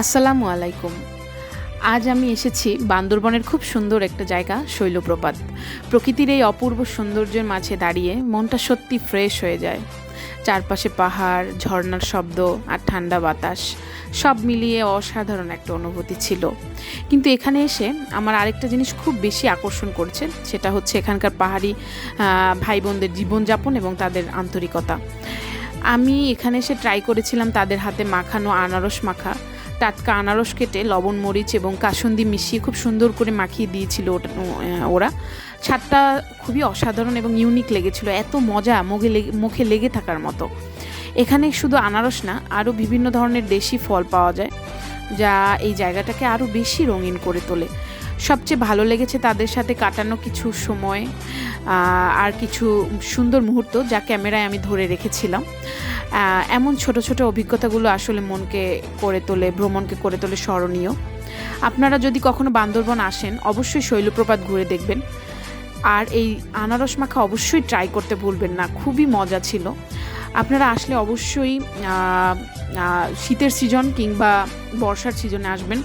আসসালামু আলাইকুম। আজ আমি এসেছি বান্দরবনের খুব সুন্দর একটা জায়গা শৈলপ্রপাত। প্রকৃতির এই অপূর্ব সৌন্দর্যের মাঝে দাঁড়িয়ে মনটা সত্যি ফ্রেশ হয়ে যায়। চারপাশে পাহাড়, ঝর্ণার শব্দ আর ঠান্ডা বাতাস সব মিলিয়ে অসাধারণ একটা অনুভূতি ছিল। কিন্তু এখানে এসে আমার আরেকটা জিনিস খুব বেশি আকর্ষণ করছে, সেটা হচ্ছে এখানকার পাহাড়ি ভাই বোনদের জীবনযাপন এবং তাদের আন্তরিকতা। আমি এখানে এসে ট্রাই করেছিলাম তাদের হাতে মাখানো আনারস মাখা। টাটকা আনারস কেটে লবণ মরিচ এবং কাসুন্দি মিশিয়ে খুব সুন্দর করে মাখিয়ে দিয়েছিল ওরা। স্বাদটা খুবই অসাধারণ এবং ইউনিক লেগেছিল, এত মজা মুখে লেগে থাকার মতো। এখানে শুধু আনারস না, আরও বিভিন্ন ধরনের দেশি ফল পাওয়া যায়, যা এই জায়গাটাকে আরও বেশি রঙিন করে তোলে। সবচেয়ে ভালো লেগেছে তাদের সাথে কাটানো কিছু সময় আর কিছু সুন্দর মুহূর্ত, যা ক্যামেরায় আমি ধরে রেখেছিলাম। এমন ছোট ছোট অভিজ্ঞতাগুলো আসলে ভ্রমণকে করে তোলে স্মরণীয়। আপনারা যদি কখনো বান্দরবন আসেন, অবশ্যই শৈলপ্রপাত ঘুরে দেখবেন। আর এই আনারস মাখা অবশ্যই ট্রাই করতে ভুলবেন না, খুবই মজা ছিল। আপনারা আসলে অবশ্যই শীতের সিজন কিংবা বর্ষার সিজনে আসবেন,